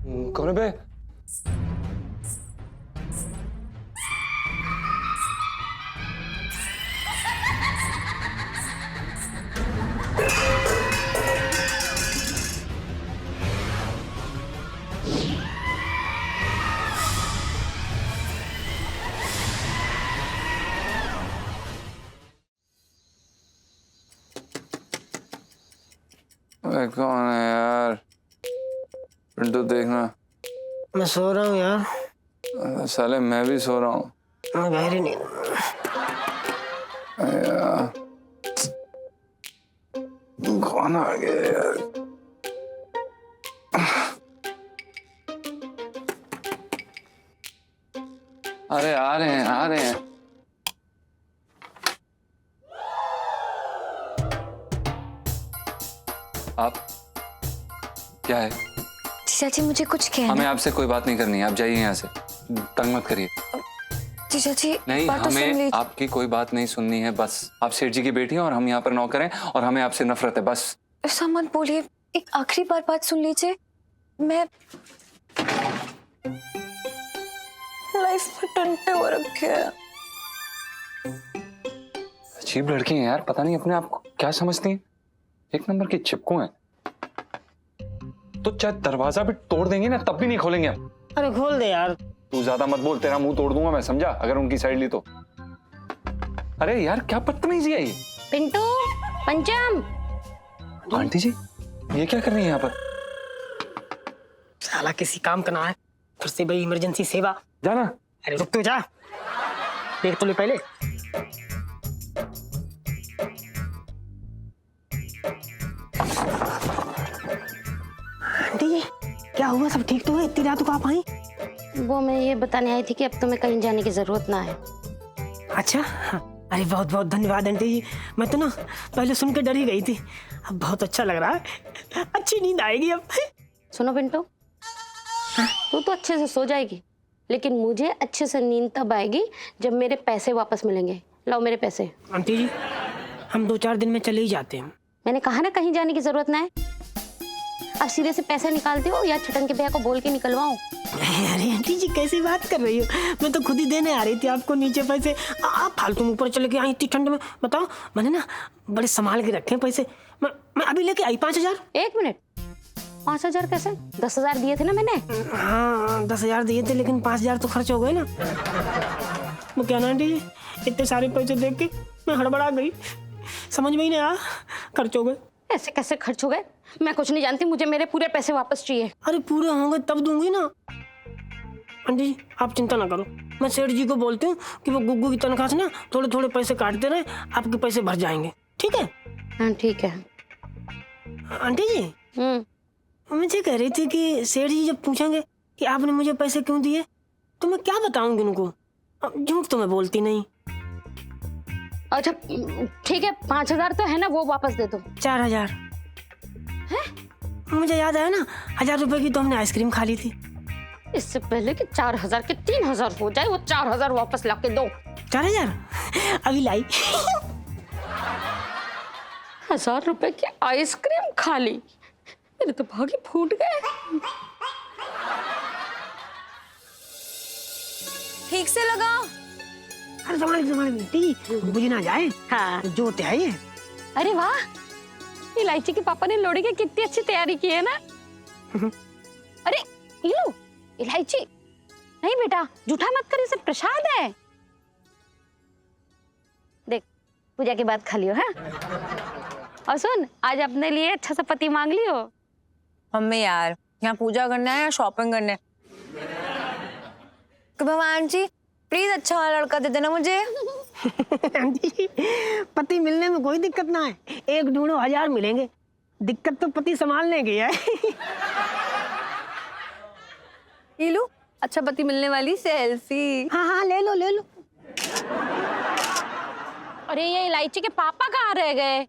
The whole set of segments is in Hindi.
कौन है बे? कौन है यार? पिंटू देखना। मैं सो रहा हूँ यार। साले मैं भी सो रहा हूँ। मैं गहरी नींद। कौन आ गया यार? अरे आ रहे हैं, आ रहे हैं। आप क्या है? जीजा जी मुझे कुछ कहना। हमें आपसे कोई बात नहीं करनी है, आप जाइए यहाँ से, तंग मत करिए। जीजा जी नहीं, बात तो सुन हमें लीजिए। आपकी कोई बात नहीं सुननी है। बस आप सेठ जी की बेटी हैं और हम यहाँ पर नौकर हैं और हमें आपसे नफरत है, बस। ऐसा मत बोलिए, एक आखिरी बार बात सुन लीजिए। मैं लाइफ में टंटे हो रखे हैं। अजीब लड़की हैं यार, पता नहीं अपने आप को क्या समझती हैं। एक नंबर की चिपकू हैं। तो चाहे दरवाजा भी तोड़ देंगे ना तब भी नहीं खोलेंगे हम। अरे खोल दे यार। तू ज्यादा मत बोल, तेरा मुंह तोड़ दूंगा मैं, समझा? अगर उनकी साइड ली तो। अरे यार क्या बदतमीजी है ये। पिंटू, पंचम। आंटी जी ये क्या कर रही है यहाँ पर? साला किसी काम का ना है, फिर से भाई इमरजेंसी सेवा। जाना। अरे रुक तो जा, देख तो ले पहले। आंटी जी क्या हुआ, सब ठीक तो है? इतनी रात को आप आई? वो मैं ये बताने आई थी कि अब तुम्हें कहीं जाने की जरूरत ना है। अच्छा हाँ। अरे बहुत बहुत धन्यवाद आंटी जी। मैं तो ना पहले सुन के डर ही गई थी, अब बहुत अच्छा लग रहा है। अच्छी नींद आएगी अब। सुनो पिंटू, तू तो अच्छे से सो जाएगी, लेकिन मुझे अच्छे से नींद तब आएगी जब मेरे पैसे वापस मिलेंगे। लाओ मेरे पैसे। आंटी जी हम 2-4 दिन में चले ही जाते हैं। मैंने कहा ना कहीं जाने की जरूरत ना है। अब सीधे से पैसे निकालते हो या छटन के भैया को बोल के निकलवाऊं? अरे आंटी जी कैसी बात कर रही हो, मैं तो खुद ही देने आ रही थी आपको नीचे पैसे। आप फालतू ऊपर चले के आई इतनी ठंड में। बताओ, मैंने ना बड़े संभाल के रखे पैसे। मैं अभी लेके आई 5,000। एक मिनट, 5,000 कैसे? 10,000 दिए थे ना मैंने। हाँ 10,000 दिए थे, लेकिन 5,000 तो खर्च हो गए ना। वो क्या ना आंटी जी, इतने सारे पैसे देख के मैं हड़बड़ा गई, समझ में ही नहीं आया, खर्च हो गए। ऐसे कैसे खर्च हो गए? मैं कुछ नहीं जानती, मुझे मेरे पूरे पैसे वापस चाहिए। अरे पूरे होंगे तब दूंगी ना। आंटी जी आप चिंता ना करो, मैं सेठ जी को बोलती हूँ कि वो गुग्गू की तनख्वाह से ना थोड़े थोड़े पैसे काटते रहे, आपके पैसे भर जाएंगे, ठीक है? हाँ ठीक है। आंटी जी मुझे कह रही थी कि सेठ जी जब पूछेंगे कि आपने मुझे पैसे क्यों दिए तो मैं क्या बताऊंगी उनको? झूठ तो मैं बोलती नहीं। अच्छा ठीक है, 5,000 तो है ना, वो वापस दे दो। 4,000 है? मुझे याद आया ना, 1,000 रुपए की तो हमने आइसक्रीम खा ली थी। इससे पहले कि 4,000 के 3,000 हो जाए, वो 4,000 वापस ला के दो। 4,000 अभी लाई। 1,000 रुपए की आइसक्रीम खा ली, मेरे तो भागे फूट गए। ठीक से लगाओ। अरे संभाल बुझ ना जाए। हाँ जो होते है ये। अरे वाह, इलायची के पापा ने लोहड़ी की कितनी अच्छी तैयारी की है ना। अरे ये लो इलायची। नहीं बेटा झूठा मत कर, इसे प्रसाद है। देख पूजा के बाद खा लियो है। और सुन, आज अपने लिए अच्छा सा पति मांग लियो। मम्मी यार यहाँ पूजा करना है या शॉपिंग करना है? भगवान जी प्लीज अच्छा वाला लड़का दे देना मुझे। आंटी जी पति मिलने में कोई दिक्कत ना है, एक ढूंढो 1,000 मिलेंगे। दिक्कत तो पति संभालने की है। ये लो अच्छा पति मिलने वाली सेल्फी। हाँ हाँ ले लो ले लो। अरे ये इलायची के पापा कहाँ रह गए?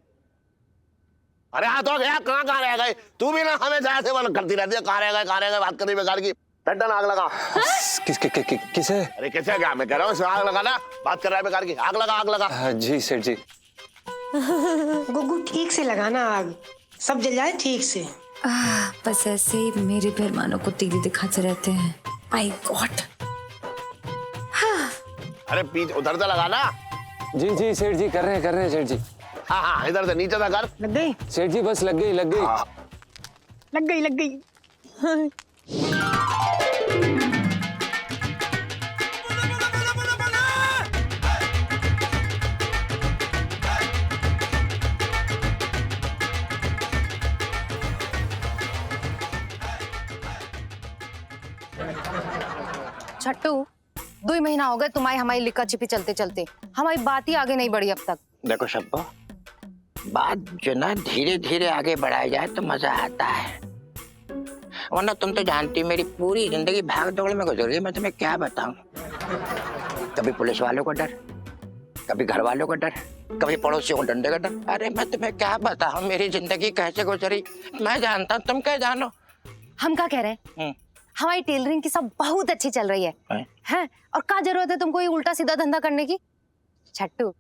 अरे हाँ तो गया, कहाँ रह गए? तू भी ना हमें जैसे मन करती रहती है, कहाँ रह गए बात करनी बेकार की। टन आग लगा। किसे? अरे किसे क्या, मैं कह रहा हूँ आग लगा ना, बात कर रहा है बेकार की। आग लगा। जी सेठ जी। गुग्गू ठीक से लगाना आग, सब जल जाए ठीक से। बस ऐसे ही मेरे मेहमानों को टीवी दिखाते रहते हैं। My God. अरे पीछे उधर से लगा ना। जी जी सेठ जी कर रहे हैं सेठ जी। हाँ हाँ इधर से नीचे से कर। लग गई सेठ जी बस लग गई लग गई। छट्टू 2 महीना हो गए तुम्हारी हमारी लिखा छिपी चलते चलते, हमारी बात ही आगे नहीं बढ़ी अब तक। देखो शब्बो, बात जो ना धीरे धीरे आगे बढ़ाई जाए तो मजा आता है, वरना तुम तो जानती मेरी पूरी जिंदगी भाग दौड़ में गुजर गई। मैं तुम्हें क्या बताऊं, कभी पुलिस वालों का डर, कभी घर वालों का डर, कभी पड़ोसियों को डंडे का डर। अरे मैं तुम्हें क्या बताऊं मेरी जिंदगी कैसे गुजरी, मैं जानता हूँ, तुम क्या जानो। हम क्या कह रहे हैं, हमारी टेलरिंग की सब बहुत अच्छी चल रही है हैं? और क्या जरूरत है तुमको ये उल्टा सीधा धंधा करने की। छट्टू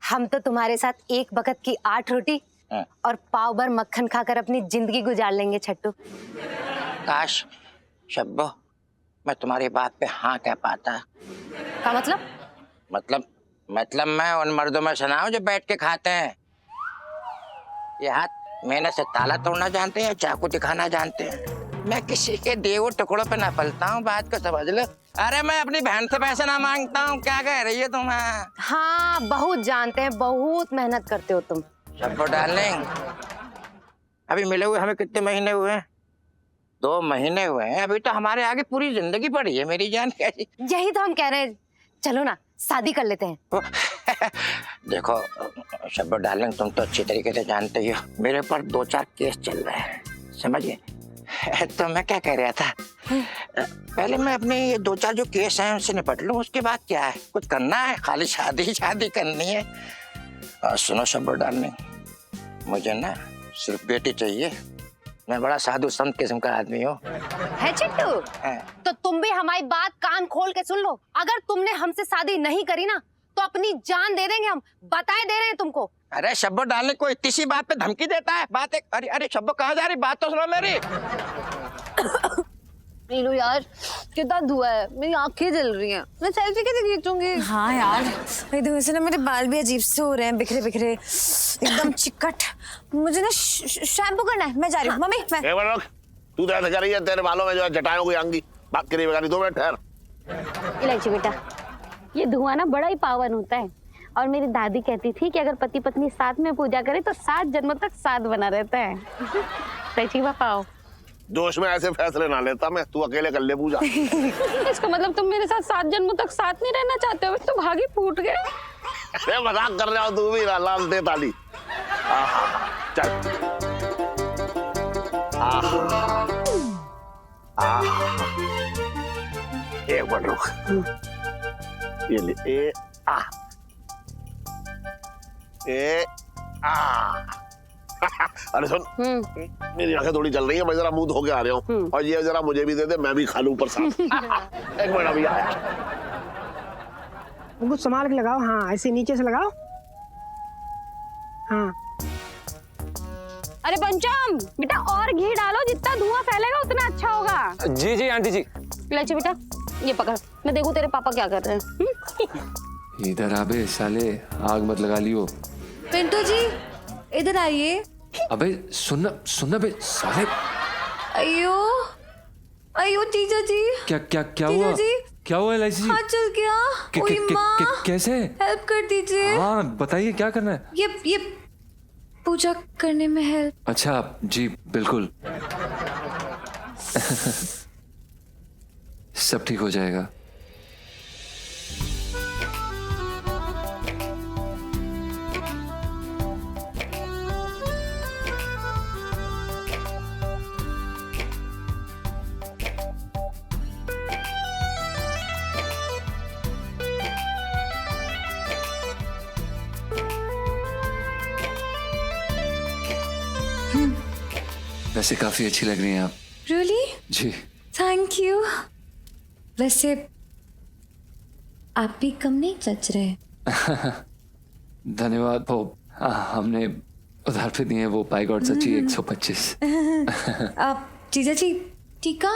हम तो तुम्हारे साथ एक वक्त की 8 रोटी और पाव भर मक्खन खाकर अपनी जिंदगी गुजार लेंगे छट्टू। काश शब्बो मैं तुम्हारी बात पे हाँ कह पाता। क्या मतलब मैं उन मर्दों में सुना हूं जो बैठ के खाते हैं। ये हाथ मेहनत से ताला तोड़ना जानते हैं, चाकू दिखाना जानते हैं। मैं किसी के दिए हुए टुकड़ों पे ना पलता हूँ, बात को समझ लो। अरे मैं अपनी बहन से पैसे ना मांगता हूँ, क्या कह रही है तुम? हाँ बहुत जानते हैं, बहुत मेहनत करते हो तुम। शब्बो डार्लिंग, अभी मिले हुए हमें कितने महीने हुए हैं? 2 महीने हुए हैं, अभी तो हमारे आगे पूरी जिंदगी पड़ी है मेरी जान। कैसी यही तो हम कह रहे हैं, चलो ना शादी कर लेते हैं। देखो शब्बो डार्लिंग, तुम तो अच्छी तरीके से जानते ही हो मेरे ऊपर 2-4 केस चल रहे हैं, समझिए। तो मैं क्या कह रहा था, पहले मैं अपने ये 2-4 जो केस हैं उनसे निपट लूं, उसके बाद क्या है, कुछ करना है, खाली शादी करनी है। सुनो शब्बो डार्लिंग, मुझे ना सिर्फ बेटी चाहिए। मैं बड़ा साधु संत किस्म का आदमी हूँ। है चिट्टू, तो तुम भी हमारी बात कान खोल के सुन लो। अगर तुमने हमसे शादी नहीं करी ना तो अपनी जान दे देंगे हम, बताए दे रहे हैं तुमको। अरे शब्बो डालने को इतनी सी बात पे धमकी देता है। बात एक, अरे शब्बो कहाँ जा रही, बात तो सुनो मेरी। नीलू यार कितना धुआं है, मेरी आंखें जल रही हैं, मैं सेल्फी कैसे खींचूंगी? हाँ यार, एकदम ऐसे ना मेरे बाल भी अजीब से हो रहे हैं, बिखरे बिखरे एकदम चिकट। मुझे ना शैम्पू करना है, मैं जा रही हूँ। मम्मी मैं तू तो ऐसा कर रही है, तेरे बालों में जो है जटाओं की आंगी बात करी बेगारी। 2 मिनट ठहर। इलायची बेटा, ये धुआं ना बड़ा ही पावन होता है, और मेरी दादी कहती थी कि अगर पति पत्नी साथ में पूजा करे तो 7 जन्मों तक साथ बना रहता है। इलायची पापा आओ। जोश में ऐसे फैसले ना लेता मैं, तू अकेले कर ले पूजा। इसका मतलब तुम मेरे साथ 7 जन्मों तक साथ नहीं रहना चाहते हो? तो भागी फूट गए। अरे मजाक कर रहा हो तू भी, लाल दे ताली। चल एक मिनट रुक, ये ले ए आ। अरे सुन, मेरी आंखें थोड़ी चल रही है, मैं जरा मुंह धो के आ रहा हूँ, और ये जरा मुझे भी दे दे, मैं भी खा लूं ऊपर साथ। एक मिनट अभी आया। कुछ संभाल के लगाओ, हाँ ऐसे नीचे से लगाओ। हाँ अरे पंचम बेटा, और घी डालो, जितना धुआं फैलेगा उतना अच्छा होगा। जी जी आंटी जी। इलायची बेटा ये पकड़, मैं देखूं तेरे पापा क्या कर रहे हैं। इधर आबे साले, आग मत लगा लियो। पिंटू जी इधर आइए। अबे सुनना बे साले। अयो अयो जीजा जी। क्या हुआ? क्या हुआ इलायची जी? हाथ चल गया। ओए माँ, कैसे? हेल्प कर दीजिए। हाँ बताइए क्या करना है? ये पूजा करने में हेल्प। अच्छा जी बिल्कुल। सब ठीक हो जाएगा। वैसे काफी अच्छी लग रही हैं आप। Really? जी थैंक यू। वैसे आप भी कम नहीं जच रहे। धन्यवाद। वो हमने उधार पे दिए वो बाय गॉड सच्ची 125। जीजा जी टीका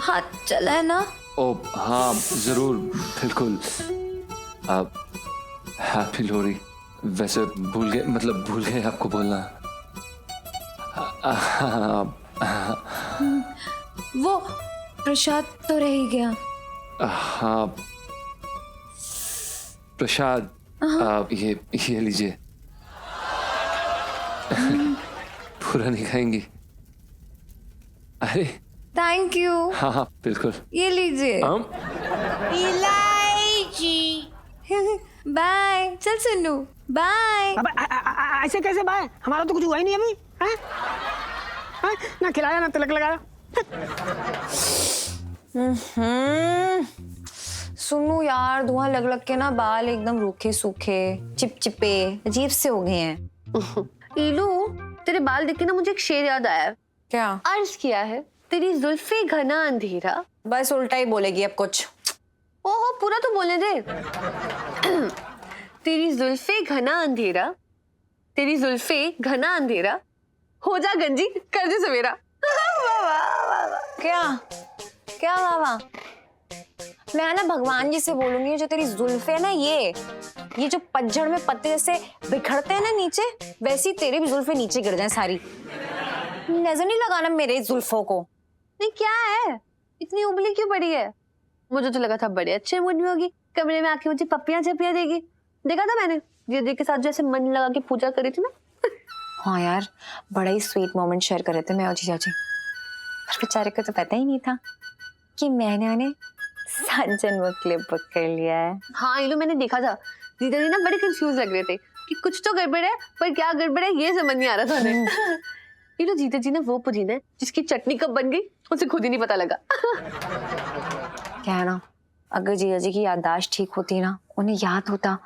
हाथ चला है ना? ओ हाँ जरूर बिल्कुल। हैप्पी लोहड़ी। वैसे भूल गए आपको बोलना। वो प्रसाद तो रह ही गया। हाँ प्रसाद ये लीजिए। पूरा नहीं खाएंगी? अरे थैंक यू। हाँ हाँ बिल्कुल। ये लीजिए। इलायची। बाय। चल सुनू बाय। अब ऐसे कैसे बाय? हमारा तो कुछ हुआ ही नहीं अभी। हैं? ना खिलाया ना तिलक लगाया। सुनू यार, धुआं लग लग के ना बाल एकदम रूखे सूखे चिपचिपे अजीब से हो गए हैं। इलू, तेरे बाल देख के ना मुझे एक शेर याद आया। क्या? अर्ज किया है तेरी जुल्फे घना अंधेरा। बस उल्टा ही बोलेगी अब कुछ। ओहो पूरा तो बोलने दे। तेरी जुल्फे घना अंधेरा, तेरी जुल्फे घना अंधेरा, हो जा गंजी कर दे सवेरा। क्या क्या बाबा? मैं ना भगवान जी से बोलूंगी, जो तेरी जुल्फे है ना ये जो पतझड़ में पत्ते जैसे बिखरते हैं ना नीचे, वैसी तेरी भी जुल्फे नीचे गिर जाए सारी। नजर नहीं लगाना मेरे जुल्फों को। नहीं क्या है, इतनी उबली क्यों पड़ी है? मुझे तो लगा था बड़े अच्छे मूड में होगी, कमरे में आके मुझे पप्पियां चप्पियां देगी। देखा था मैंने दीदी के साथ जैसे मन लगा के पूजा करी थी ना। हाँ यार, बड़ा ही स्वीट मोमेंट शेयर कर रहे थे मैं और जीजा जी। पर बेचारे को तो पता ही नहीं था कि मैंने उन्हें 7 जन्मों के लिए बुक कर लिया है। हाँ इलू, मैंने देखा था दीदा जी ना बड़े कंफ्यूज लग रहे थे कि कुछ तो गड़बड़ है, पर क्या गड़बड़ है ये समझ नहीं आ रहा था उन्हें। इलू, जीजा जी ना वो पुदीना है जिसकी चटनी कब बन गई उसे खुद ही नहीं पता लगा। क्या है ना, अगर जीजा जी की याददाश्त ठीक होती ना, उन्हें याद होता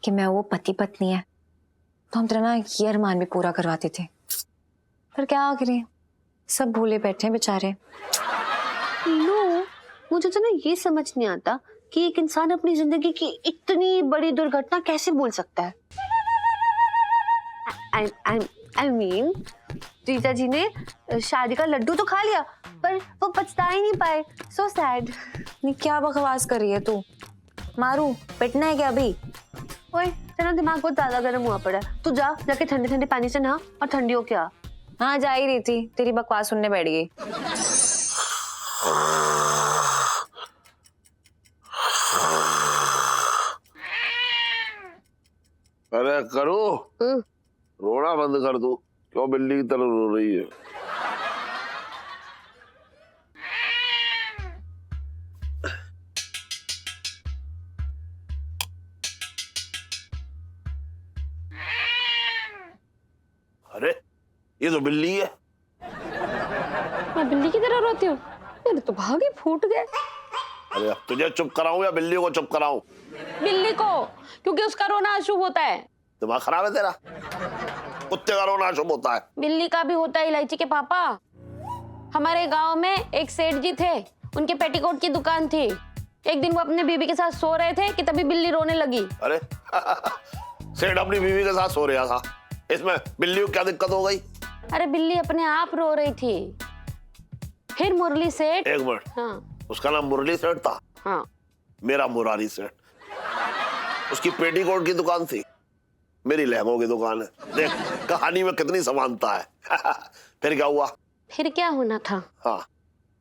कि मैं वो पति पत्नी है, तो हम तेरा ना ये अरमान भी पूरा करवाते थे। पर क्या करें, सब भूले बैठे हैं बेचारे। इलू, मुझे तो ना ये समझ नहीं आता कि एक इंसान अपनी जिंदगी की इतनी बड़ी दुर्घटना कैसे भूल सकता है। I mean, जीजा जी ने शादी का लड्डू तो खा लिया, पर वो पछता ही नहीं पाए। So sad। नहीं, क्या बकवास कर रही है तू? मारू पिटना है क्या अभी? ओए, तेरा दिमाग बहुत ज्यादा गर्म हुआ पड़ा है। तू जाके ठंडे ठंडे पानी से नहा और ठंडी हो क्या। हाँ जा ही रही थी, तेरी बकवास सुनने बैठ गई। अरे करो, रोना बंद कर दो। क्यों बिल्ली की तरह रो रही है? अरे ये तो बिल्ली है। मैं बिल्ली की तरह रोती हूँ? मेरे तो भागे फूट गए। अरे अब तुझे चुप कराऊं या बिल्ली को चुप कराऊं? बिल्ली को, क्योंकि उसका रोना अशुभ होता है। दिमाग खराब है तेरा? कुत्ते का रोना अशुभ होता है। बिल्ली का भी होता है इलायची के पापा। हमारे गांव में एक सेठ जी थे, उनके पेटीकोट की दुकान थी। एक दिन वो अपने बीवी के साथ सो रहे थे कि तभी बिल्ली रोने लगी। अरे सेठ अपनी बीवी के साथ सो रहा था, इसमें बिल्ली को क्या दिक्कत हो गई? अरे बिल्ली अपने आप रो रही थी। फिर मुरली सेठ। एक मिनट, हाँ उसका नाम मुरली सेठ था? हाँ। मेरा मुरारी सेठ। उसकी पेटीकोट की दुकान थी, मेरी लहंगों की दुकान है। देख कहानी में कितनी समानता है। फिर क्या हुआ? फिर क्या होना था? हाँ,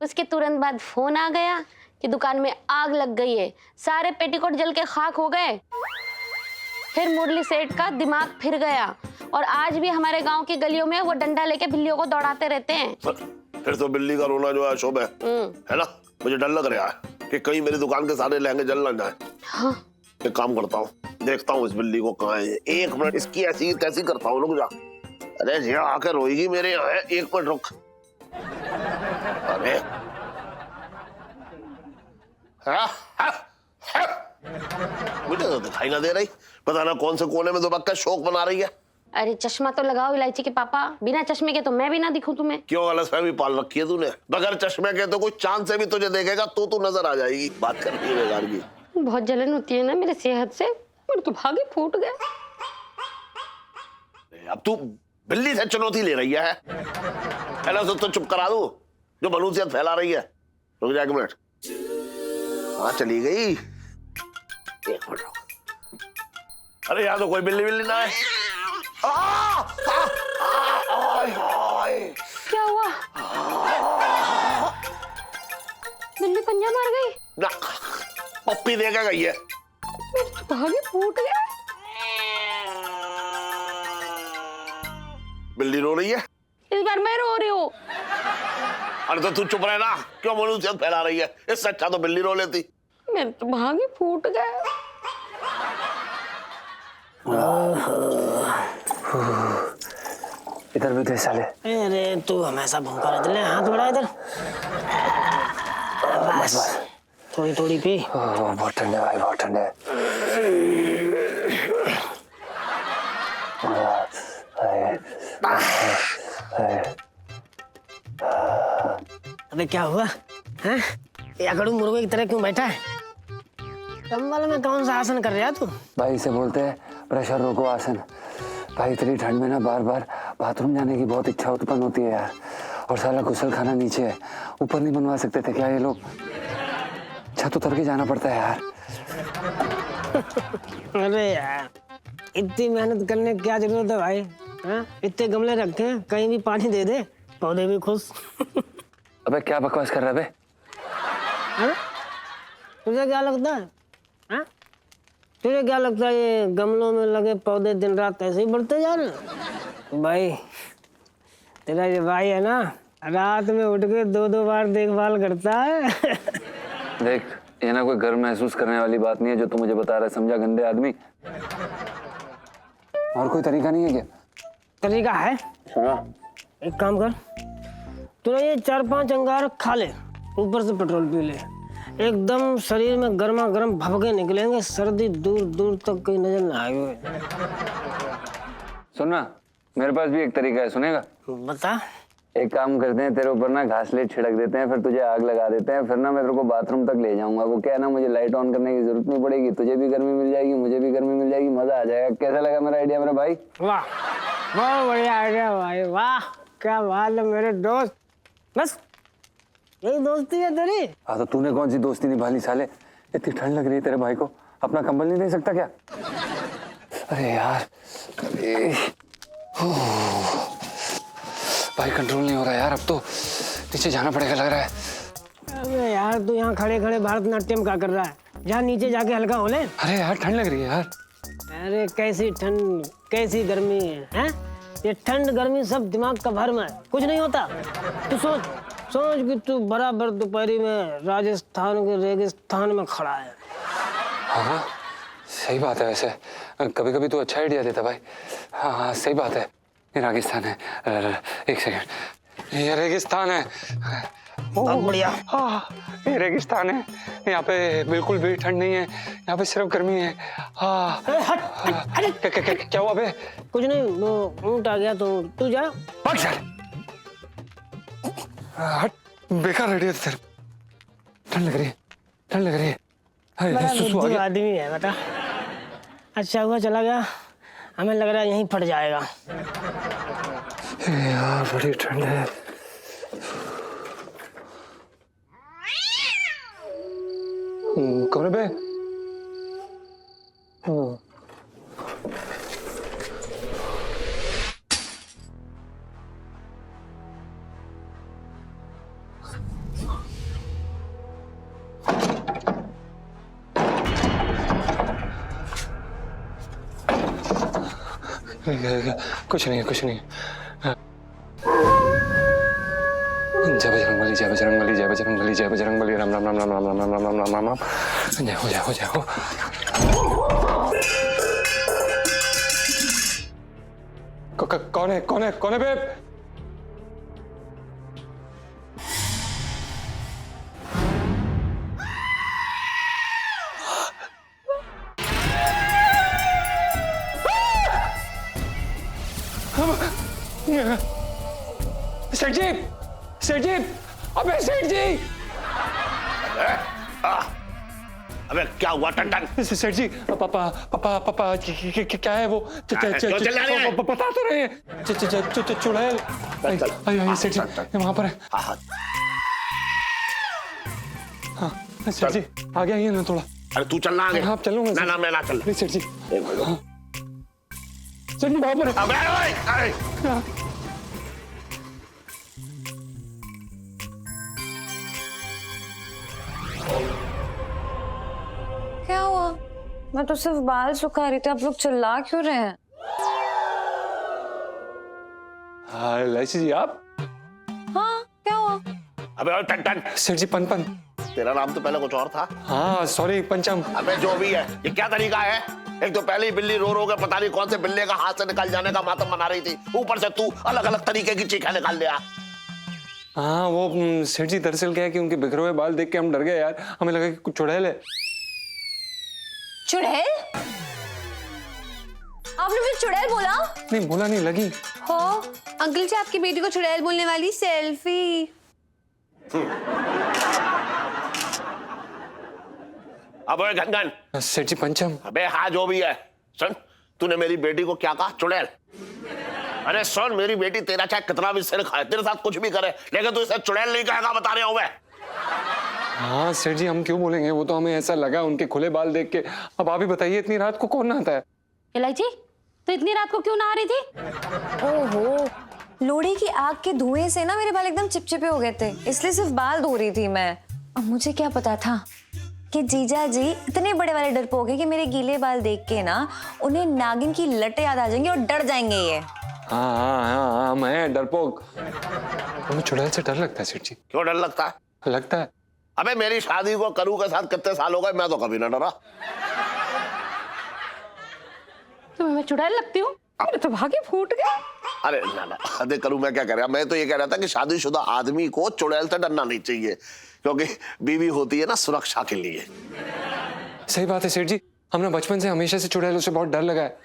उसके तुरंत बाद फोन आ गया कि दुकान में आग लग गई है, सारे पेटीकोट जल के खाक हो गए। फिर मुरली सेठ का दिमाग फिर गया और आज भी हमारे गांव की गलियों में वो डंडा लेके बिल्लियों को दौड़ाते रहते हैं। फिर तो बिल्ली का रोना जो है शुभ है ना? मुझे डर लग रहा है कि कहीं मेरी दुकान के सारे लहंगे जल ना जाए। हाँ। एक काम करता हूँ, देखता हूँ इस बिल्ली को कहाँ है। एक मिनट, इसकी ऐसी तैसी करता हूँ, रुक जा। अरे जी आके रोएगी मेरे यहाँ है, एक मिनट रुक। अरे मुझे तो दिखाई ना दे रही, पता ना कौन से कोने में दुबक कर शौक बना रही है। अरे चश्मा तो लगाओ इलायची के पापा, बिना चश्मे के तो मैं भी ना दिखूं तुम्हें। क्यों गलतफहमी पाल रखी है तूने? बगैर चश्मे के तो कोई चांद से भी तुझे देखेगा तो तू नजर आ जाएगी। बात कर रही है बेकार की। बहुत जलन होती है ना मेरे सेहत से, मेरे तो भागे फूट गए। अब तू बिल्ली से चुनौती ले रही है। पहले तो चुप करा दो जो मनुष्यत फैला रही है। रुक जा एक मिनट। हाँ चली गई, एक मिनट रुक। अरे यहाँ तो कोई बिल्ली बिल्ली ना है। क्या हुआ? बिल्ली पंजा मार गई? ना, पप्पी देकर गई है। भागे फूट गया। बिल्ली रो रही है। इस बार मैं रो रही हूँ। अरे तो तू चुप रहे ना, क्यों मनुष्यत फैला रही है? इससे अच्छा तो बिल्ली रो लेती। मेरे तो भागे फूट गए। इधर भी दे साले। अरे तू हमेशा भूखा रहता है, हाथ बढ़ा इधर। बस थोड़ी थोड़ी पी। बहुत ठंडे भाई, बहुत ठंडे। अबे क्या हुआ हैं? याकड़ू मुर्गे की तरह क्यों बैठा है? कंबल में कौन सा आसन कर रहा है तू? भाई इसे बोलते हैं प्रेशर रोको आसन। भाई इतनी ठंड में ना बार बार बाथरूम जाने की बहुत इच्छा उत्पन्न होती है यार। और साला गुसल खाना नीचे है, ऊपर नहीं बनवा सकते थे क्या ये लोग? छत उतर के जाना पड़ता है यार। अरे यार इतनी मेहनत करने की क्या जरूरत है भाई? हाँ इतने गमले रखे हैं, कहीं भी पानी दे दे, पौधे भी खुश। अबे क्या बकवास कर रहा है बे? हाँ? तुझे क्या लगता है? हाँ? तुझे क्या लगता है ये गमलों में लगे पौधे दिन रात ऐसे ही बढ़ते जा रहे हैं? भाई तेरा ये भाई है ना, रात में उठ के 2-2 बार देखभाल करता है। देख ये ना कोई गर्व महसूस करने वाली बात नहीं है जो तू मुझे बता रहा है, समझा गंदे आदमी? और कोई तरीका नहीं है क्या? तरीका है। एक काम कर, तूने ये 4-5 अंगार खा ले, ऊपर से पेट्रोल पी ले, एकदम शरीर में गर्मा गर्म भभके निकलेंगे, सर्दी दूर दूर तक कहीं नजर ना आएगी। सुनना, मेरे पास भी एक तरीका है, सुनेगा? बता। एक काम करते हैं, तेरे ऊपर ना घासलेट छिड़क देते हैं, फिर तुझे आग लगा देते हैं, फिर ना मैं तेरे को बाथरूम तक ले जाऊंगा। वो क्या है ना, मुझे लाइट ऑन करने की जरूरत नहीं पड़ेगी, तुझे भी गर्मी मिल जाएगी, मुझे भी गर्मी मिल जाएगी, मजा आ जाएगा। कैसा लगा मेरा आइडिया मेरे भाई? वाह बहुत बढ़िया आइडिया भाई, वाह क्या बात है मेरे दोस्त। बस यही दोस्ती है तेरी? हाँ तो तूने कौन सी दोस्ती निभाली साले? इतनी ठंड लग रही है तेरे भाई को, अपना कंबल नहीं दे सकता क्या? अरे यार भाई कंट्रोल नहीं हो रहा यार, अब तो नीचे जाना पड़ेगा लग रहा है। अबे यार तू यहाँ खड़े खड़े भारतनाट्यम क्या कर रहा है? जहाँ नीचे जाके हल्का हो ले। अरे यार ठंड लग रही है यार। अरे कैसी ठंड कैसी गर्मी है? ये ठंड गर्मी सब दिमाग का भरम है, कुछ नहीं होता। तू सोच कि तू बराबर दोपहरी में राजस्थान के रेगिस्तान में खड़ा है। हाँ सही बात है, वैसे कभी कभी तो अच्छा आइडिया देता भाई। हाँ हाँ सही बात है, ये राजस्थान है। एक सेकंड, ये रेगिस्तान है। बहुत बढ़िया। हाँ ये रेगिस्तान है, यहाँ पे बिल्कुल भी ठंड नहीं है, यहाँ पे सिर्फ गर्मी है। हाँ क्या हुआ बे? कुछ नहीं, वो ऊँट आ गया तो तू जा। हट, बेकार आइडिया तेरा। ठंड लग रही है, ठंड लग रही है। बड़ा आदमी है बता। अच्छा हुआ चला गया, हमें लग रहा है यहीं फट जाएगा। यार बड़ी ठंड है। कौन है बे? कुछ नहीं कुछ नहीं। जय बजरंगबली जय बजरंगबली जय बजरंगबली जय बजरंगबली राम राम राम राम राम राम राम राम राम राम राम। जय हो जय हो जय हो। कौन है कौन है कौन है बे? सेठ जी, सेठ जी, अबे सेठ जी। अबे क्या हुआ टन? सेठ जी, पापा पापा पापा क्या है वो? क्यों चिल्ला रहे हैं? बता तो रहे हैं। चुड़ैल। आई सेठ जी, वहां पर है। हाँ सेठ जी, आगे आइए ना थोड़ा। अरे तू चलना आगे। हाँ चलूंगा। ना मैं ना चल। प्लीज सेठ जी। एक मिनट। सेठ जी वहां पर है। अबे ओए, अरे क्या हुआ? मैं तो सिर्फ बाल सुखा रही थी, आप लोग चिल्ला क्यों रहे हैं? हाँ लाइसी जी आप? हाँ क्या हुआ? अबे ओए टन। सेठ जी पन। तेरा नाम तो पहले कुछ और था। हाँ सॉरी पंचम। अबे जो भी है, ये क्या तरीका है? एक तो पहले ही बिल्ली रो के पता नहीं कौन से बिल्ले का हाथ से निकल जाने का मातम मना रही थी, ऊपर से तू अलग अलग तरीके की चीखें निकाल दिया। हाँ वो सेठ जी दरअसल क्या है कि उनके बिखरे हुए बाल देख के हम डर गए यार, हमें लगा कि कुछ चुड़ैल है। चुड़ैल? आपने मुझे चुड़ैल बोला? नहीं बोला नहीं, लगी। हो अंकल जी, आपकी बेटी को चुड़ैल बोलने वाली सेल्फी। अब ओए घनघन। सेठ जी पंचम। अबे हाँ जो भी है, सुन, तूने मेरी बेटी को क्या कहा? चुड़ैल। अरे सुन, मेरी बेटी तेरा चाहे कितना भी सिर खाए, तेरे साथ कुछ भी करे, लेकिन तू इसे चुड़ैल नहीं कहेगा, बता रहा हूं मैं। हाँ सेठ जी हम क्यों बोलेंगे, वो तो हमें ऐसा लगा उनके खुले बाल देख के। अब आप ही बताइए इतनी रात को कौन नहाता है? इलायची, तो इतनी रात को क्यों नहा रही थी? ओहो, लोहड़ी की आग के धुएं से ना मेरे बाल एकदम चिपचिपे हो गए थे, इसलिए सिर्फ बाल धो रही थी मैं। अब मुझे क्या पता था कि जीजा जी इतने बड़े वाले डरपोक है कि मेरे गीले बाल देख के ना उन्हें नागिन की लटें याद आ जाएंगी और डर जाएंगे ये। हाँ मैं डरपोक। हमें चुड़ैल से डर लगता है सेठ जी। क्यों डर लगता है? लगता है। अबे मेरी शादी को करू के साथ कितने साल हो गए, मैं तो कभी ना डरा। तुम्हें मैं चुड़ैल लगती हूँ? मेरे तो भाग्य फूट गया। अरे ना देख करूँ मैं क्या कह रहा, मैं तो ये कह रहा था कि शादीशुदा आदमी को चुड़ैल से डरना नहीं चाहिए, क्योंकि बीवी होती है ना सुरक्षा के लिए। सही बात है सेठ जी, हमने बचपन से हमेशा से चुड़ैलों से बहुत डर लगा है।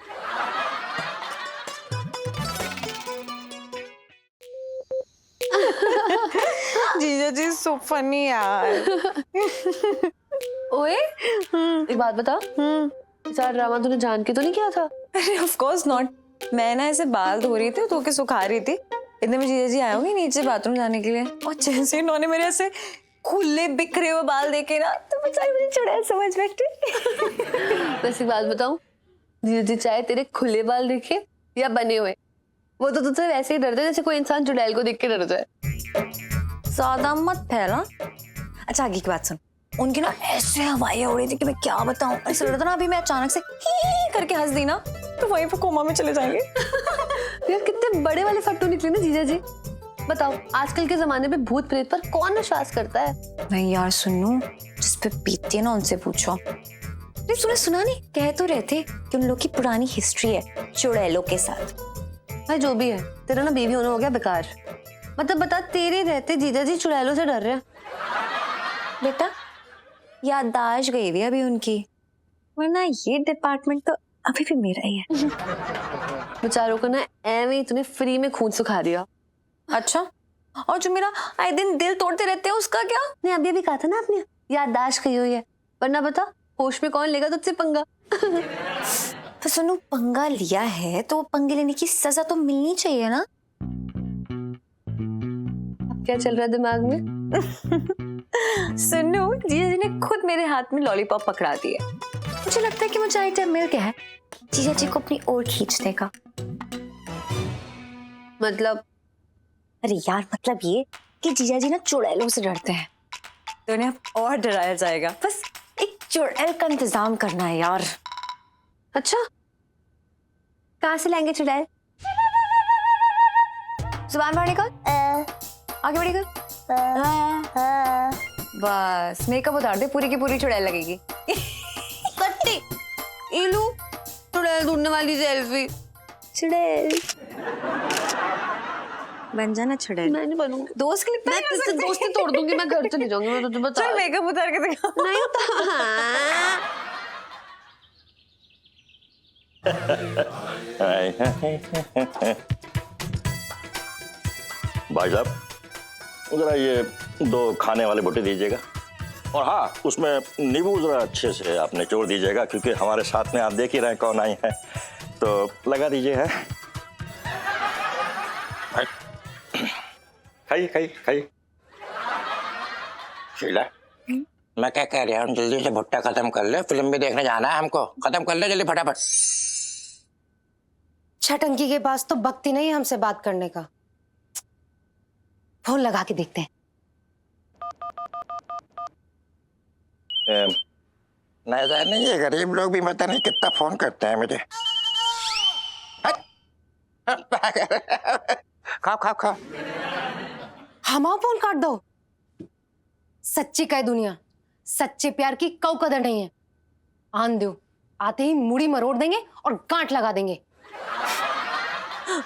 जीजा जी सो फनी यार। ओए एक बात बता, सारा ड्रामा तूने जान के तो नहीं किया था? अरे ऑफ कोर्स नॉट, मैं ना ऐसे बाल धो रही थी, धो के सुखा रही थी, इतने में जीजा जी आए होंगे नीचे बाथरूम जाने के लिए, और जैसे इन्होंने मेरे ऐसे खुले बिखरे हुए बाल देखे ना, तो बेचारी मुझे चुड़ैल समझ बैठी। बस एक बात बताऊं, जीजा जी चाहे तेरे खुले बाल देखे या बने हुए, वो तो तुझसे वैसे ही डरते जैसे कोई इंसान चुड़ैल को देख के डर जाए। ज्यादा मत फैला। अच्छा आगे की बात सुन, उनकी ना ऐसे हवाइयां उड़ी थी कि मैं क्या बताऊं, ऐसा लग रहा था ना अभी मैं अचानक से ही करके हंस दी ना तो वहीं पे कोमा में चले जाएंगे। यार कितने बड़े वाले फट्टू निकले ना जीजा जी। बताओ आजकल के जमाने में भूत प्रेत पर कौन विश्वास करता है? नहीं यार सुनो, जिस पे बीतती है ना उनसे पूछो। अरे तूने सुना नहीं, कह तो रहे थे कि उन लोग की पुरानी हिस्ट्री है चुड़ैलों के साथ। भाई जो भी है, तेरा ना बेबी होना हो गया बेकार। मतलब बता, तेरे रहते जीजा जी चुड़ैलों से डर रहे हैं? बेटा याददाश्त गई हुई अभी उनकी, वरना ये डिपार्टमेंट तो अभी भी मेरा ही है। बेचारों को ना एवं तूने फ्री में खून सुखा दिया। अच्छा, और जो मेरा आए दिन दिल तोड़ते रहते हैं उसका क्या? नहीं अभी अभी कहा था ना आपने याददाश्त गई हुई है, वरना बता होश में कौन लेगा तुझसे पंगा? तो सुनो, पंगा लिया है तो पंगे लेने की सजा तो मिलनी चाहिए ना। अब क्या चल रहा है दिमाग में? सुनो, जीजा जी ने खुद मेरे हाथ में लॉलीपॉप पकड़ा दिया। मुझे लगता है कि मुझे आइडिया मिल गया है जीजा जी को अपनी ओर खींचने का। मतलब? अरे यार मतलब ये कि जीजा जी ना चुड़ैलों से डरते हैं, तो उन्हें अब और डराया जाएगा। बस एक चुड़ैल का इंतजाम करना है यार। अच्छा, कहाँ से लाएंगे चुड़ैल? जुबान बाहर निकाल, आगे बढ़ी कर। बस मेकअप उतार दे, पूरी की पूरी चुड़ैल लगेगी। कट्टी इलू चुड़ैल ढूंढने वाली सेल्फी। चुड़ैल बन जाना चुड़ैल। मैं नहीं बनूंगी दोस्त के लिए मैं तुझसे दोस्ती तोड़ दूंगी, मैं घर चली जाऊंगी। मैं तुझे बता, चल मेकअप उतार के दिखा। नहीं भाई साहब जरा ये 2 खाने वाले भुट्टे दीजिएगा। और हाँ, उसमें नींबू जरा अच्छे से आप निचोड़ दीजिएगा, क्योंकि हमारे साथ में आप देख ही रहे हैं कौन आई है, तो लगा दीजिए। है खाइए खाइए खाइए। शीला, मैं क्या कह रहा हूँ, जल्दी से भुट्टा खत्म कर ले, फिल्म भी देखने जाना है हमको। खत्म कर ले जल्दी फटाफट। छटंकी के पास तो वक्त ही नहीं है हमसे बात करने का। फोन लगा के देखते हैं। नहीं जाने, ये गरीब लोग भी पता नहीं कितना फोन करते हैं मुझे। खाओ खाओ खाओ। हमारा फोन काट दो। सच्ची कह दुनिया, सच्चे प्यार की कौ कदर नहीं है। आन दो, आते ही मुड़ी मरोड़ देंगे और गांठ लगा देंगे।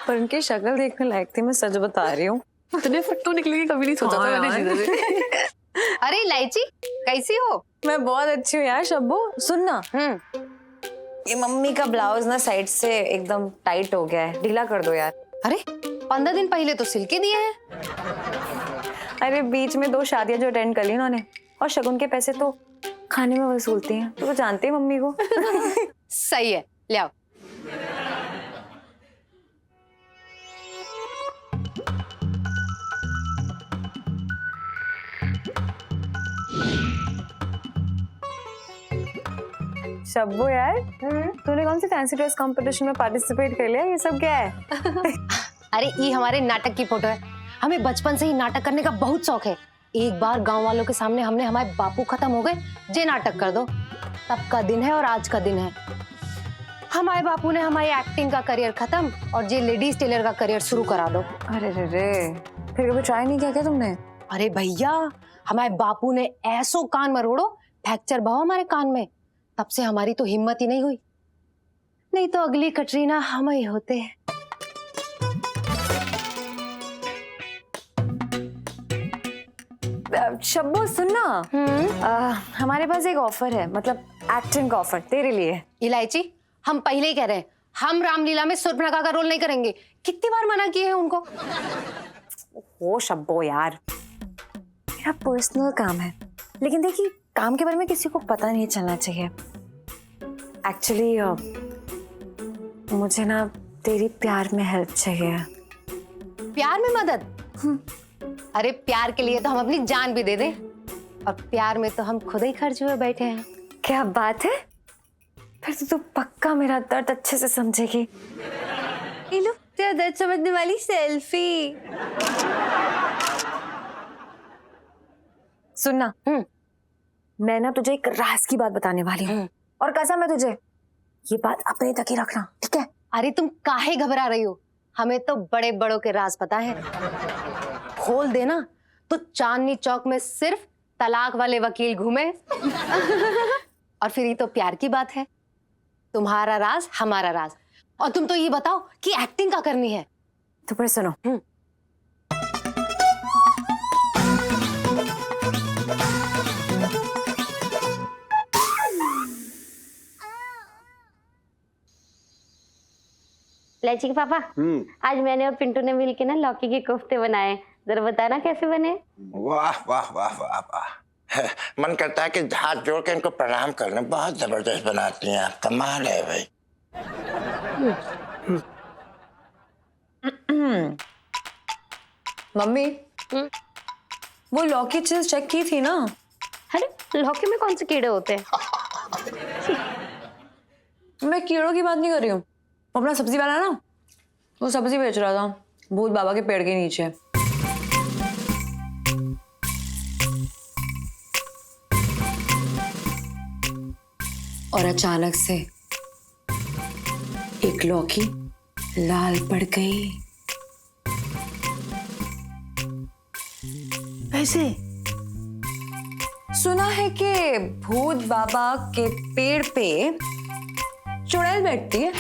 पर उनकी शक्ल देखने लायक थी, मैं सच बता रही हूँ। इतने फट्टू निकलेगी कभी नहीं सोचा था मैंने जीजा से। अरे इलायची, कैसी हो? मैं बहुत अच्छी हूँ यार। शब्बू सुन ना, ये मम्मी का ब्लाउज ना साइड से एकदम टाइट हो गया है, ढीला कर दो यार। अरे 15 दिन पहले तो सिल के दिए हैं। अरे बीच में 2 शादियां जो अटेंड कर ली उन्होंने, और शगुन के पैसे तो खाने में वसूलती हैं, तो जानते हैं मम्मी को। सही है, ले आओ। शब्बू यार, तूने कौन सी फैंसी ड्रेस कंपटीशन में पार्टिसिपेट कर लिया? ये सब क्या है? अरे ये हमारे नाटक की फोटो है। हमें बचपन से ही नाटक करने का बहुत शौक है। एक बार गांव वालों के सामने हमने हमारे बापू खत्म हो गए, जे नाटक कर दो। तब का दिन है और आज का दिन है। हमारे बापू ने हमारी एक्टिंग का करियर खत्म और जे लेडीज टेलर का करियर शुरू करा दो। अरे रे रे, फिर कभी ट्राई नहीं किया क्या तुमने? अरे भैया, हमारे बापू ने ऐसो कान मरोड़ो, फ्रैक्चर भाव हमारे कान में। तब से हमारी तो हिम्मत ही नहीं हुई, नहीं तो अगली कटरीना हम ही होते। शब्बू सुन ना, हमारे पास एक ऑफर है, मतलब एक्टिंग का ऑफर तेरे लिए। इलायची, हम पहले ही कह रहे हैं, हम रामलीला में सुर्पनखा का रोल नहीं करेंगे। कितनी बार मना किए हैं उनको। ओ शब्बू यार, मेरा पर्सनल काम है, लेकिन देखिए काम के बारे में किसी को पता नहीं चलना चाहिए। एक्चुअली मुझे ना तेरी प्यार में हेल्प चाहिए। प्यार में मदद? अरे प्यार के लिए तो हम अपनी जान भी दे दें, और प्यार में तो हम खुद ही खर्च हुए बैठे हैं। क्या बात है, फिर तो तू पक्का मेरा दर्द अच्छे से समझेगी। ये लो तेरा दर्द समझने वाली सेल्फी। सुनना, मैं ना तुझे एक राज की बात बताने वाली हूँ, और कसम है तुझे, ये बात अपने तक ही रखना, ठीक है? अरे तुम काहे घबरा रही हो? हमें तो बड़े बड़ों के राज पता है। खोल देना तो चांदनी चौक में सिर्फ तलाक वाले वकील घूमे। और फिर ये तो प्यार की बात है, तुम्हारा राज हमारा राज। और तुम तो ये बताओ कि एक्टिंग क्या करनी है? तो फिर सुनो, इलायची के पापा, आज मैंने और पिंटू ने मिलके ना लौकी के कोफ्ते बनाए। जरा बताना कैसे बने? वाह वाह वाह वाह वाह। मन करता है कि हाथ जोड़ के इनको प्रणाम कर लें। बहुत जबरदस्त बनाती हैं आप, कमाल है भाई। मम्मी, वो लौकी चीज चेक की थी ना? अरे लौकी में कौन से कीड़े होते हैं? मैं कीड़ों की बात नहीं कर रही हूँ। अपना सब्जी वाला ना, वो सब्जी बेच रहा था भूत बाबा के पेड़ के नीचे। और अचानक से एक लौकी लाल पड़ गई। कैसे? सुना है कि भूत बाबा के पेड़ पे चुड़ैल बैठती है।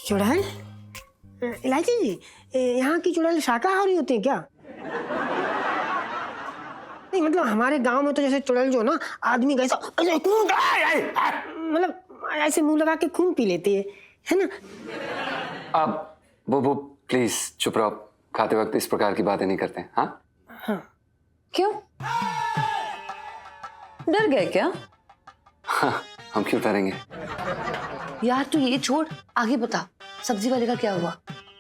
चुड़ैल? इलायची जी, यहाँ की चुड़ैल शाकाहारी होती है क्या? नहीं मतलब हमारे गांव में तो जैसे चुड़ैल जो ना आदमी का ऐसा मतलब ऐसे मुंह लगा के खून पी लेती है ना? अब वो प्लीज चुप रहो, खाते वक्त इस प्रकार की बातें नहीं करते। हाँ क्यों, डर गए क्या? हाँ, हम क्यों डरेंगे? यार तू ये छोड़, आगे बता सब्जी वाले का क्या हुआ?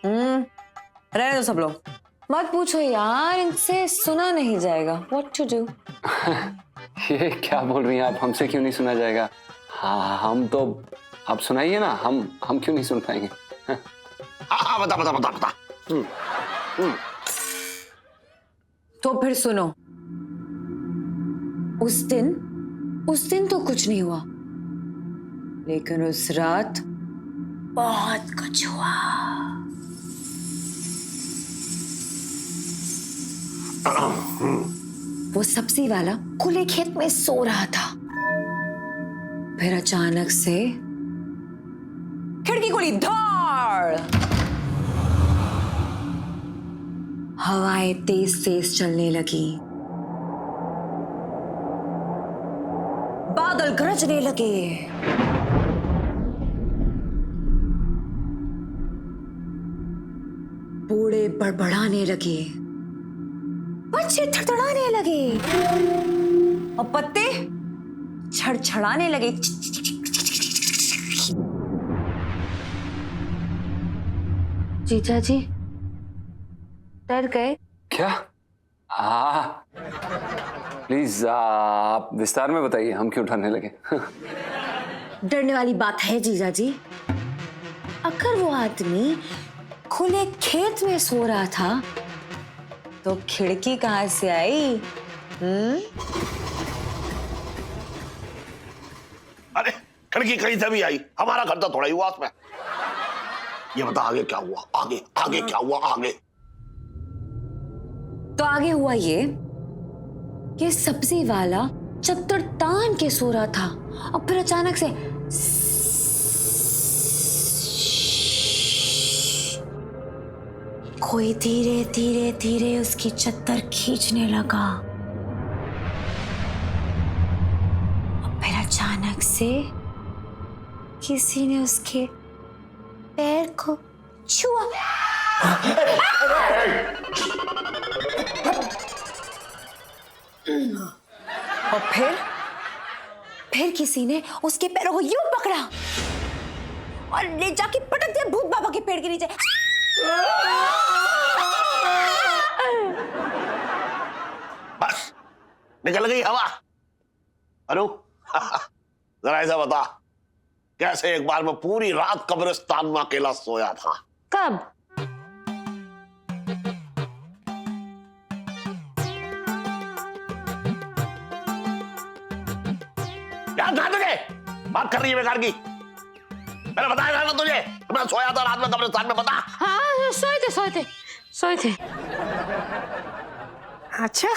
रहने दो सब लोग, मत पूछो यार, इनसे सुना नहीं जाएगा। What to do? ये क्या बोल रही हैं आप? हमसे क्यों नहीं सुना जाएगा? हाँ हम तो, आप सुनाइए ना, हम क्यों नहीं सुन पाएंगे? हाँ बता। तो फिर सुनो, उस दिन तो कुछ नहीं हुआ, लेकिन उस रात बहुत कुछ हुआ। वो सब्जी वाला खुले खेत में सो रहा था, फिर अचानक से खिड़की खुली, धाड़, हवाएं तेज तेज चलने लगी, बादल गरजने लगे, बूढ़े बड़बड़ाने लगे, बच्चे थड़थड़ाने लगे और पत्ते छड़छड़ाने लगे। जीजा जी डर गए क्या? प्लीज आप विस्तार में बताइए, हम क्यों डरने लगे? डरने वाली बात है जीजा जी, अगर वो आदमी खुले खेत में सो रहा था तो खिड़की कहां से आई? अरे खिड़की कहीं से भी आई, हमारा घर तो थोड़ा ही हुआ उसमें। ये बता आगे क्या हुआ? आगे क्या हुआ? आगे तो आगे हुआ ये सब्जी वाला चद्दर तान के सो रहा था और फिर अचानक से कोई धीरे धीरे धीरे उसकी चद्दर खींचने लगा और फिर अचानक से किसी ने उसके पैर को छुआ और फिर किसी ने उसके पैरों को यूं पकड़ा और ले जाके पटक दिया भूत बाबा के पेड़ के नीचे। बस निकल गई हवा। अनु जरा ऐसा बता, कैसे एक बार मैं पूरी रात कब्रिस्तान में अकेला सोया था? कब? यार कहां तुझे बात कर रही है बेकार की? मैंने बताया था ना तुझे, मैं सोया था रात में कब्रिस्तान में, बता। हाँ सोए थे। अच्छा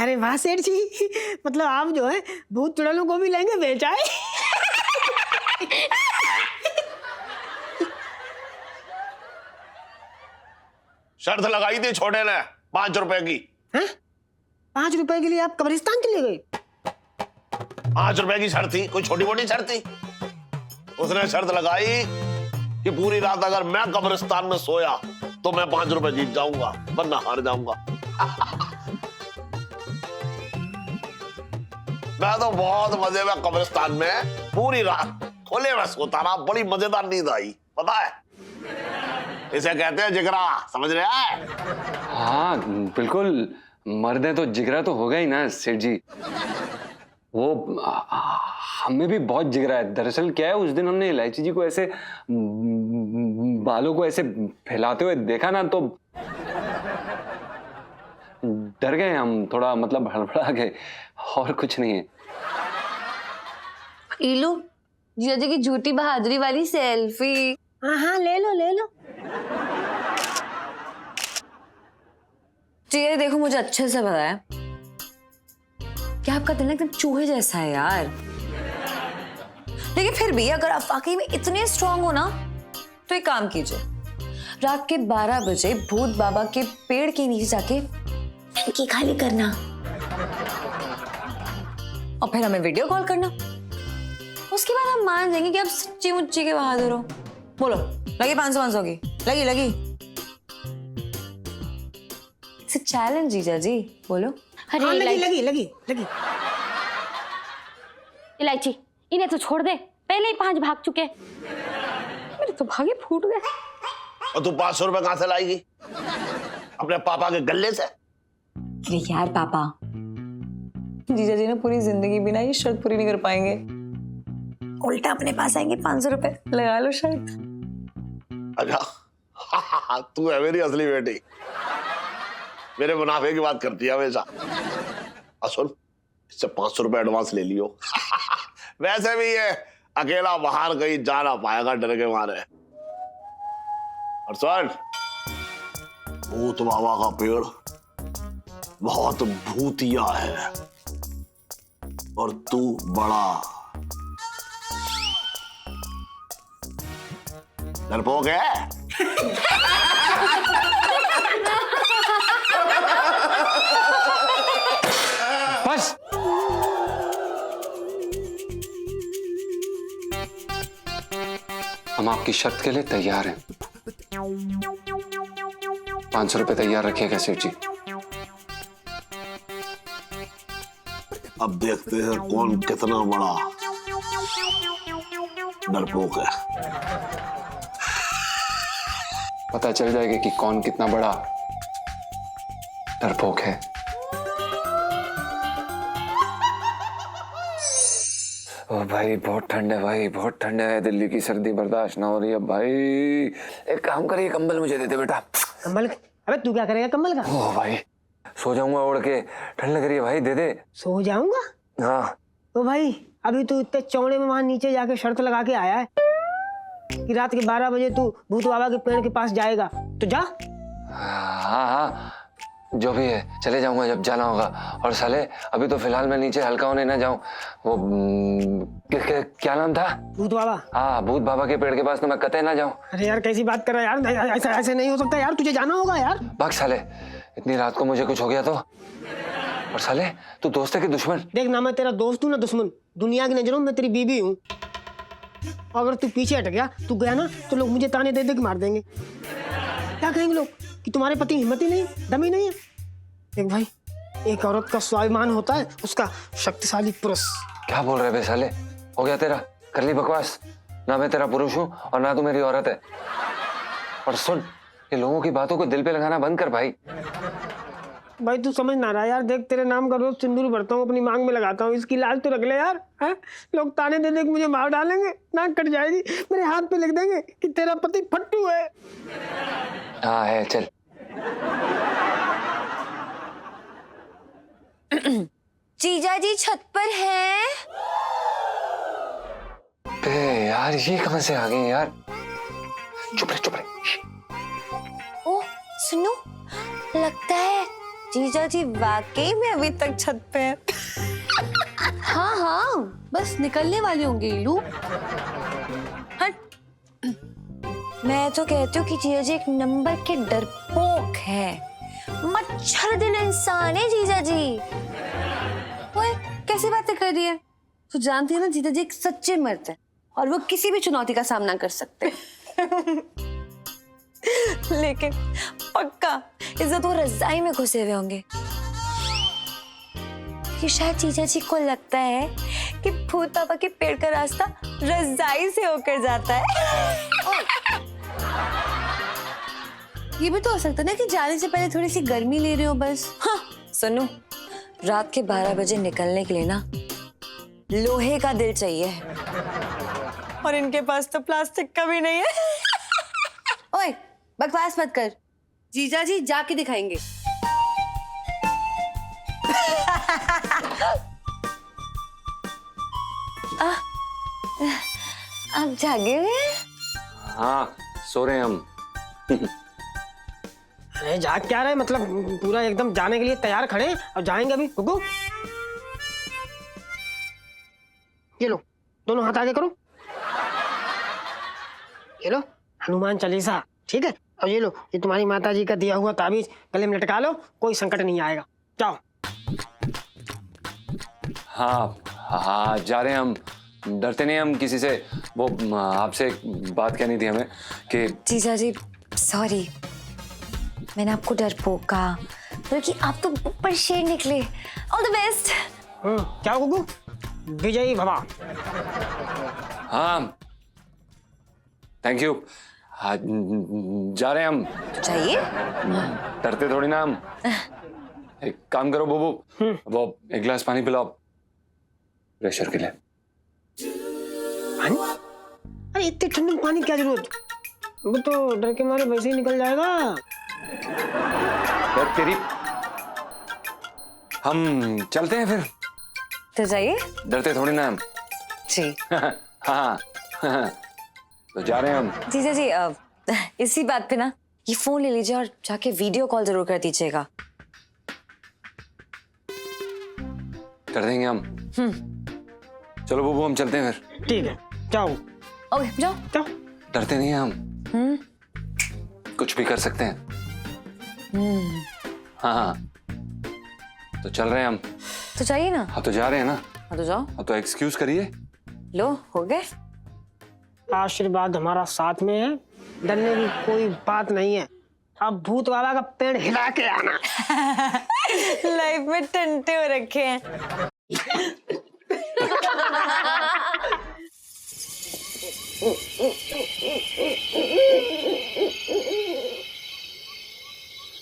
अरे वाह सेठ जी, मतलब आप जो है भूत चुड़ैलों को भी लेंगे बेचाए। शर्त लगाई थी छोटे ने 5 रुपए की। 5 रुपए के लिए आप कब्रिस्तान चले गए? 5 रुपए की शर्त थी, कोई छोटी मोटी शर्त थी? उसने शर्त लगाई कि पूरी रात अगर मैं कब्रिस्तान में सोया तो मैं 5 रुपए जीत जाऊंगा, वरना हार जाऊंगा। मैं तो बहुत मजे में कब्रिस्तान में पूरी रात खुले में सोता रहा, बड़ी मजेदार नींद आई, पता है? इसे कहते हैं जिगरा, समझ रहे हैं? हाँ बिल्कुल, मर्द है तो जिगरा तो होगा ही ना सेठ जी। वो हमें भी बहुत जिगरा है। दरअसल क्या है, उस दिन हमने इलायची जी को ऐसे बालों को ऐसे फैलाते हुए देखा ना, तो डर गए हम थोड़ा, मतलब हड़बड़ा गए, और कुछ नहीं है। इलू जीजा जी की झूठी बहादुरी वाली सेल्फी। हाँ ले लो। जी देखो, मुझे अच्छे से पता है कि आपका दिल एकदम चूहे जैसा है यार, लेकिन फिर भी अगर आप वाकई में इतने स्ट्रांग हो ना, तो एक काम कीजिए, रात के 12 बजे भूत बाबा के पेड़ के नीचे जाके टंकी खाली करना और फिर हमें वीडियो कॉल करना। उसके बाद हम मान जाएंगे कि आप सच्ची मुच्ची के बहादुर हो। बोलो, लगे 500 की? लगी लगी। इट्स अ चैलेंज जीजा जी, बोलो। हाँ, अरे लगी इलायची, लगी लगी लगी। इलायची, इन्हें तो छोड़ दे, पहले ही 5 भाग चुके। मेरे तो भागे फूट गए। और तू 500 रुपए कहां से लाएगी? अपने पापा के गल्ले से? अरे यार पापा, जीजा जी ना पूरी जिंदगी बिना ये शर्त पूरी नहीं कर पाएंगे। उल्टा अपने पास आएंगे 500 रुपए, लगा लो शर्त। अच्छा तू है मेरी असली बेटी, मेरे मुनाफे की बात करती है हमेशा। सुन, इससे 500 रुपए एडवांस ले लियो। वैसे भी ये अकेला बाहर कहीं जा ना पाएगा डर के मारे। और सुन, भूत बाबा का पेड़ बहुत भूतिया है और तू बड़ा डरपोक है। बस हम आपकी शर्त के लिए तैयार हैं। 500 रुपए तैयार रखिएगा सेठ जी। अब देखते हैं कौन कितना बड़ा डरपोक है। पता चल जाएगा कि कौन कितना बड़ा डरपोक है। ओ भाई बहुत ठंड है भाई, बहुत ठंड है। दिल्ली की सर्दी बर्दाश्त ना हो रही है भाई। एक काम करिए, कंबल मुझे दे दे बेटा। कंबल? अबे तू क्या करेगा कंबल का? ओ भाई सो जाऊंगा ओढ़ के, ठंड लग रही है भाई, दे दे। सो जाऊंगा? हाँ तो भाई अभी तू इतने चौड़े में वहां नीचे जाके शर्त लगा के आया है कि रात के 12 बजे तू भूत बाबा के पेड़ के पास जाएगा, तो जा। हाँ हाँ जो भी है, चले जाऊंगा जब जाना होगा। और साले अभी तो फिलहाल मैं नीचे हल्का होने ना जाऊं। वो क्या नाम था? भूत बाबा? हाँ भूत बाबा के पेड़ के पास तो मैं कतई ना जाऊं। अरे यार कैसी बात कर रहा है यार, ऐसा ऐसे नहीं हो सकता यार, तुझे जाना होगा यार। भाग साले, इतनी रात को मुझे कुछ हो गया तो। और साले तू दोस्त है कि दुश्मन? देख ना मैं तेरा दोस्त हूँ ना दुश्मन, दुनिया की नजरों में तेरी बीवी हूँ। अगर तू पीछे हट गया, तू गया ना, तो लोग मुझे ताने दे दे के मार देंगे। क्या कहेंगे लोग कि तुम्हारे पति हिम्मत ही नहीं, दम ही नहीं है। देख भाई, एक औरत का स्वाभिमान होता है उसका शक्तिशाली पुरुष। क्या बोल रहे बे साले? हो गया तेरा, कर ली बकवास। ना मैं तेरा पुरुष हूँ और ना तू मेरी औरत है। और सुन, ये लोगों की बातों को दिल पे लगाना बंद कर भाई। भाई तू समझ ना रहा यार, देख तेरे नाम का रोज सिंदूर भरता हूँ, अपनी मांग में लगाता हूँ, इसकी लाज तो रख ले यार। है लोग ताने दे दे के मुझे मार डालेंगे, नाक कट जाएगी, मेरे हाथ पे लिख देंगे कि तेरा पति फट्टू है। हाँ है, चल। जीजा जी छत पर हैं। बे यार ये कहां से आ गए यार? चुप रहे चुप रहे। ओह सुनो, लगता है जीजा जी वाकई में अभी तक छत पे हैं। हाँ हाँ, बस निकलने वाले होंगे इलू। हट, मैं तो कहती हूँ कि जीजा जी एक नंबर के डरपोक है, मच्छर दिल इंसान है जीजा जी। ओए कैसी बातें कर रही है? तो जानती है ना जीजा जी एक सच्चे मर्द है और वो किसी भी चुनौती का सामना कर सकते हैं। लेकिन पक्का इज्जत वो रजाई में घुसे हुए होंगे। कि शायद जीजा जी को लगता है कि भूत बाबा के पेड़ का रास्ता रजाई से होकर जाता है। ये भी तो हो सकता है ना कि जाने से पहले थोड़ी सी गर्मी ले रहे हो बस। हाँ सुनो, रात के 12 बजे निकलने के लिए ना लोहे का दिल चाहिए, और इनके पास तो प्लास्टिक का भी नहीं है। ओए बकवास मत कर, जीजा जी जाके दिखाएंगे। आप जागे हुए हैं? हाँ सो रहे हैं हम। अरे जाग क्या रहे, मतलब पूरा एकदम जाने के लिए तैयार खड़े हैं और जाएंगे अभी। रुको, ये लो दोनों हाथ आगे करो, ये लो हनुमान चालीसा, ठीक है। और ये लो, ये तुम्हारी माता जी का दिया हुआ ताबीज गले में लटका लो, कोई संकट नहीं आएगा। जाओ। हाँ हाँ जा रहे हैं हम, डरते नहीं हम किसी से। वो आपसे एक बात कहनी थी हमें कि जीजा जी सॉरी, मैंने आपको डरपोक कहा, बल्कि आप तो ऊपर शेर निकले। All the best. क्या गुगू? विजयी भवा। हाँ, थैंक यू। हाँ, जा रहे हैं हम। चाहिए? डरते थोड़ी ना हम। एक काम करो बुबू, वो एक गिलास पानी पिलाओ प्रेशर के लिए। पानी? अरे इतने ठंडे में पानी क्या जरूरत? वो तो डर के मारे वैसे ही निकल जाएगा। यार तेरी, हम चलते हैं फिर। तो जाइए। डरते थोड़ी ना हम। जी। हाँ तो जा रहे हैं हम। जीजा जी, इसी बात पे ना ये फोन ले लीजिए और जाके वीडियो कॉल जरूर कर दीजिएगा। कर देंगे हम। चलो बुबू, हम चलते हैं फिर। ठीक है, जाओ। ओके, जाओ। जाओ। डरते नहीं हैं हम। कुछ भी कर सकते हैं। हाँ, तो चल रहे हैं हम। तो जाइए ना। हाँ तो जा रहे हैं ना। हाँ तो जाओ। हाँ तो एक्सक्यूज करिए। लो, हो गए। आशीर्वाद हमारा साथ में है, डरने की कोई बात नहीं है। अब भूत बाबा का पेड़ हिला के आना। लाइफ में टंटे हो रखे हैं।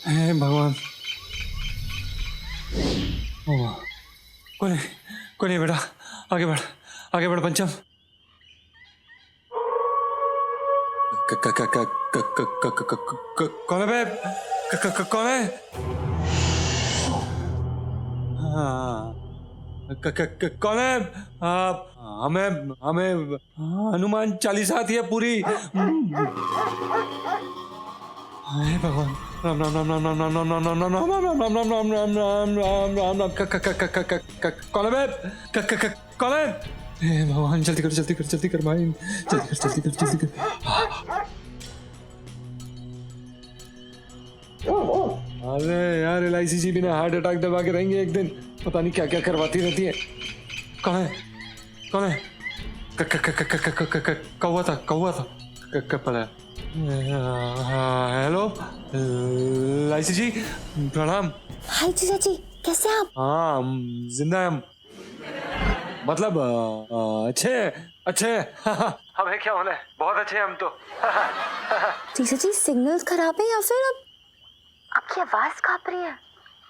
हे भगवान। कोई नहीं बेटा, आगे बढ़ पंचम। कौन है बे? कौन है? कौन है? हमें हनुमान चालीसा आती है पूरी। हे भगवान, राम राम राम राम राम राम राम राम राम राम राम राम राम राम राम राम राम राम राम। कौन है बे? कौन है? हे भगवान, जल्दी कर भाई, जल्दी कर। अरे यार, LIC जी बिना हार्ट अटैक दबा के रहेंगे एक दिन। पता नहीं क्या क्या करवाती रहती है। कौन है? कौवा था पड़ा। हेलो LIC जी, प्रणाम। हाय जीजा जी, कैसे हैं आप? हाँ, जिंदा है हम। मतलब अच्छे हमें क्या होना है, बहुत अच्छे हैं हम तो। जीजा जी, सिग्नल्स खराब है या फिर अब आपकी आवाज कांप रही है?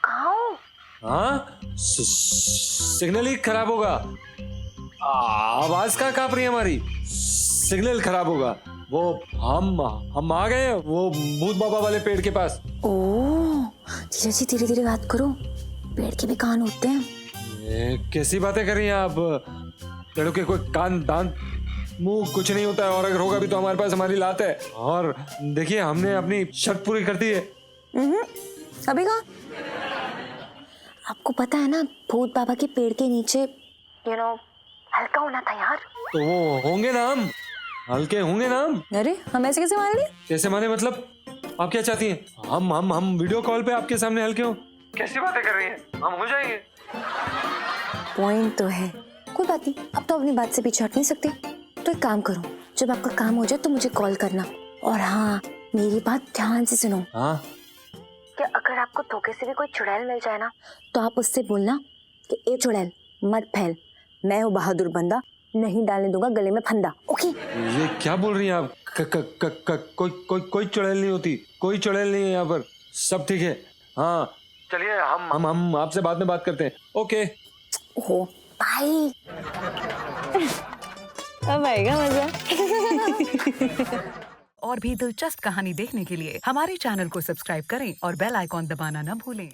कहाँ हो? हाँ, सिग्नल ही खराब होगा। आवाज कहाँ कांप रही है हमारी? सिग्नल खराब होगा। वो हम आ गए वो भूत बाबा वाले पेड़ के पास। ओह, जीजा जी धीरे धीरे बात करो, पेड़ के भी कान होते हैं। कैसी बातें कर रही हैं आप? पेड़ों के कोई कान दांत मुंह कुछ नहीं होता है, और अगर होगा भी तो हमारे पास हमारी लात है। और देखिए, हमने अपनी शर्त पूरी कर दी है। अभी कहाँ? आपको पता है ना, भूत बाबा के पेड़ के नीचे हल्का होना था यार। तो वो होंगे ना, हम हल्के होंगे ना हम। अरे, हम ऐसे कैसे मान लिए? कैसे माने मतलब? आप क्या चाहती हैं? हम वीडियो कॉल पे आपके सामने हल्के हो? कैसी बातें कर रही हैं? हम हो जाएंगे। पॉइंट तो है, कोई बात नहीं। अब तो अपनी बात से पीछे हट नहीं सकते। तो एक काम करो, जब आपका काम हो जाए तो मुझे कॉल करना। और हाँ, मेरी बात ध्यान से सुनो। हाँ, कि अगर आपको धोखे से भी कोई चुड़ैल मिल जाए ना, तो आप उससे बोलना कि ए चुड़ैल मत फैल, मैं हूँ बहादुर बंदा, नहीं डालने दूंगा गले में फंदा। ओके? ये क्या बोल रही हैं आप? कोई चुड़ैल नहीं होती, कोई चुड़ैल नहीं है यहाँ पर, सब ठीक है। हाँ चलिए, हम आपसे बाद में बात करते हैं। ओके। ओह बाय। अब आएगा मजा। और भी दिलचस्प कहानी देखने के लिए हमारे चैनल को सब्सक्राइब करें और बेल आइकॉन दबाना न भूलें।